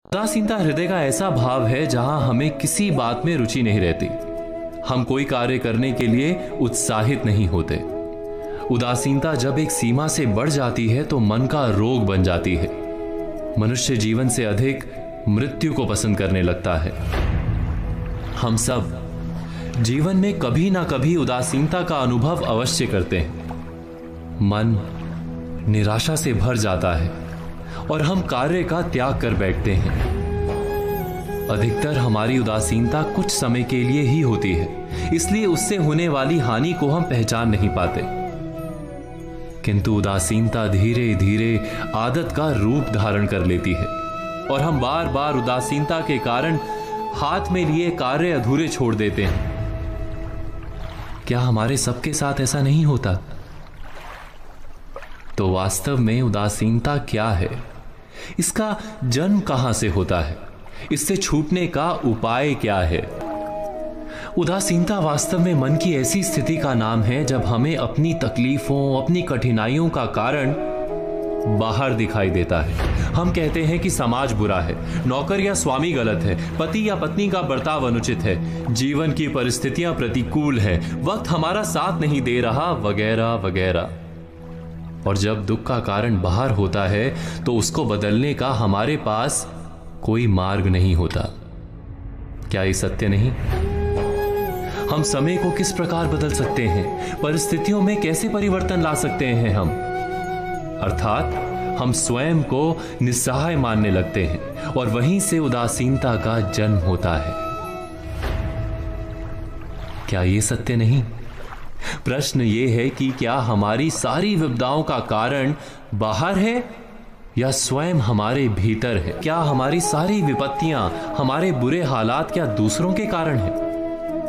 उदासीनता हृदय का ऐसा भाव है जहां हमें किसी बात में रुचि नहीं रहती। हम कोई कार्य करने के लिए उत्साहित नहीं होते। उदासीनता जब एक सीमा से बढ़ जाती है तो मन का रोग बन जाती है। मनुष्य जीवन से अधिक मृत्यु को पसंद करने लगता है। हम सब जीवन में कभी ना कभी उदासीनता का अनुभव अवश्य करते हैं। मन निराशा से भर जाता है और हम कार्य का त्याग कर बैठते हैं। अधिकतर हमारी उदासीनता कुछ समय के लिए ही होती है, इसलिए उससे होने वाली हानि को हम पहचान नहीं पाते। किंतु उदासीनता धीरे धीरे आदत का रूप धारण कर लेती है और हम बार बार उदासीनता के कारण हाथ में लिए कार्य अधूरे छोड़ देते हैं। क्या हमारे सबके साथ ऐसा नहीं होता? तो वास्तव में उदासीनता क्या है? इसका जन्म कहां से होता है? इससे छूटने का उपाय क्या है? उदासीनता वास्तव में मन की ऐसी स्थिति का नाम है जब हमें अपनी तकलीफों, अपनी कठिनाइयों का कारण बाहर दिखाई देता है। हम कहते हैं कि समाज बुरा है, नौकर या स्वामी गलत है, पति या पत्नी का बर्ताव अनुचित है, जीवन की परिस्थितियां प्रतिकूल है, वक्त हमारा साथ नहीं दे रहा, वगैरह वगैरह। और जब दुख का कारण बाहर होता है तो उसको बदलने का हमारे पास कोई मार्ग नहीं होता। क्या ये सत्य नहीं? हम समय को किस प्रकार बदल सकते हैं? परिस्थितियों में कैसे परिवर्तन ला सकते हैं हम? अर्थात हम स्वयं को निस्सहाय मानने लगते हैं और वहीं से उदासीनता का जन्म होता है। क्या ये सत्य नहीं? प्रश्न ये है कि क्या हमारी सारी विपदाओं का कारण बाहर है या स्वयं हमारे भीतर है? क्या हमारी सारी विपत्तियां, हमारे बुरे हालात क्या दूसरों के कारण है?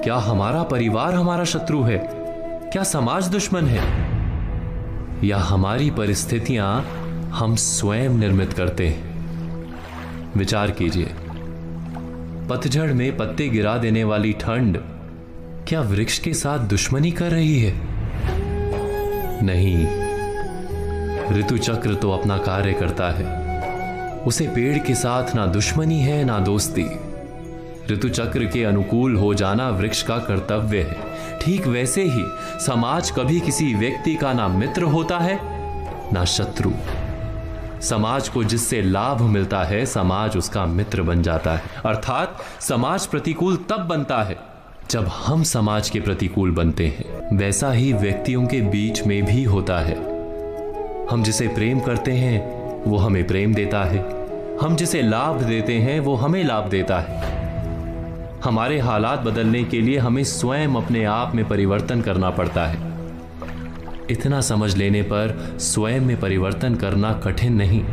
क्या हमारा परिवार हमारा शत्रु है? क्या समाज दुश्मन है? या हमारी परिस्थितियां हम स्वयं निर्मित करते हैं? विचार कीजिए। पतझड़ में पत्ते गिरा देने वाली ठंड क्या वृक्ष के साथ दुश्मनी कर रही है? नहीं, ऋतु चक्र तो अपना कार्य करता है। उसे पेड़ के साथ ना दुश्मनी है ना दोस्ती। ऋतु चक्र के अनुकूल हो जाना वृक्ष का कर्तव्य है। ठीक वैसे ही समाज कभी किसी व्यक्ति का ना मित्र होता है ना शत्रु। समाज को जिससे लाभ मिलता है, समाज उसका मित्र बन जाता है। अर्थात समाज प्रतिकूल तब बनता है जब हम समाज के प्रतिकूल बनते हैं। वैसा ही व्यक्तियों के बीच में भी होता है। हम जिसे प्रेम करते हैं वो हमें प्रेम देता है, हम जिसे लाभ देते हैं वो हमें लाभ देता है। हमारे हालात बदलने के लिए हमें स्वयं अपने आप में परिवर्तन करना पड़ता है। इतना समझ लेने पर स्वयं में परिवर्तन करना कठिन नहीं।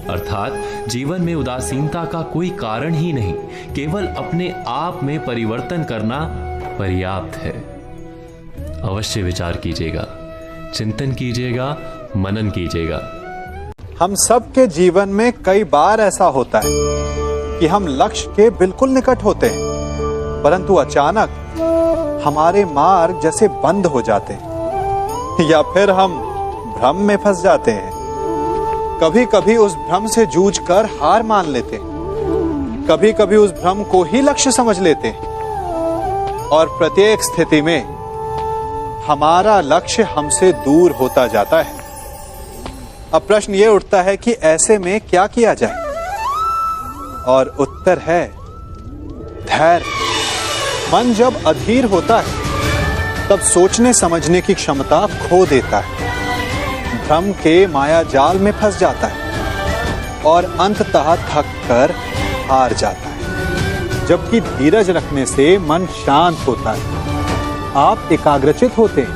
अर्थात जीवन में उदासीनता का कोई कारण ही नहीं, केवल अपने आप में परिवर्तन करना पर्याप्त है। अवश्य विचार कीजिएगा, चिंतन कीजिएगा, मनन कीजिएगा। हम सब के जीवन में कई बार ऐसा होता है कि हम लक्ष्य के बिल्कुल निकट होते हैं, परंतु अचानक हमारे मार्ग जैसे बंद हो जाते हैं या फिर हम भ्रम में फंस जाते हैं। कभी कभी उस भ्रम से जूझकर हार मान लेते हैं, कभी कभी उस भ्रम को ही लक्ष्य समझ लेते हैं और प्रत्येक स्थिति में हमारा लक्ष्य हमसे दूर होता जाता है। अब प्रश्न ये उठता है कि ऐसे में क्या किया जाए? और उत्तर है धैर्य। मन जब अधीर होता है तब सोचने समझने की क्षमता खो देता है, भ्रम के माया जाल में फंस जाता है और अंततः थक कर हार जाता है। जबकि धीरज रखने से मन शांत होता है, आप एकाग्रचित होते हैं,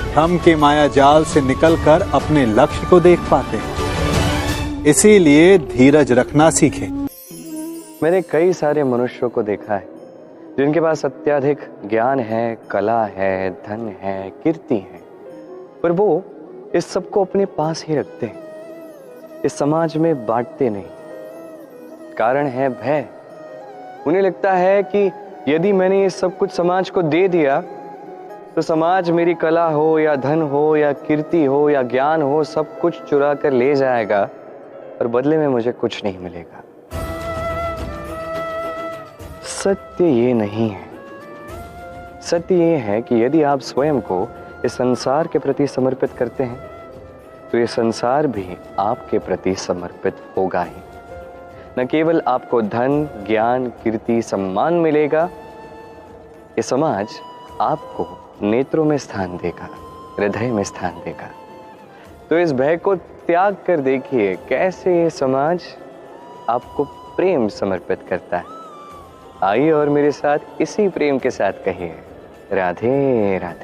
भ्रम के माया जाल से निकलकर अपने लक्ष्य को देख पाते हैं। इसीलिए धीरज रखना सीखें। मैंने कई सारे मनुष्यों को देखा है जिनके पास अत्यधिक ज्ञान है, कला है, धन है, कीर्ति है, पर वो इस सब को अपने पास ही रखते हैं, इस समाज में बांटते नहीं। कारण है भय। उन्हें लगता है कि यदि मैंने ये सब कुछ समाज को दे दिया तो समाज मेरी कला हो या धन हो या कीर्ति हो या ज्ञान हो, सब कुछ चुरा कर ले जाएगा और बदले में मुझे कुछ नहीं मिलेगा। सत्य ये नहीं है। सत्य ये है कि यदि आप स्वयं को इस संसार के प्रति समर्पित करते हैं तो ये संसार भी आपके प्रति समर्पित होगा ही। न केवल आपको धन, ज्ञान, कीर्ति, सम्मान मिलेगा, ये समाज आपको नेत्रों में स्थान देगा, हृदय में स्थान देगा। तो इस भय को त्याग कर देखिए कैसे ये समाज आपको प्रेम समर्पित करता है। आइए और मेरे साथ इसी प्रेम के साथ कहिए राधे राधे।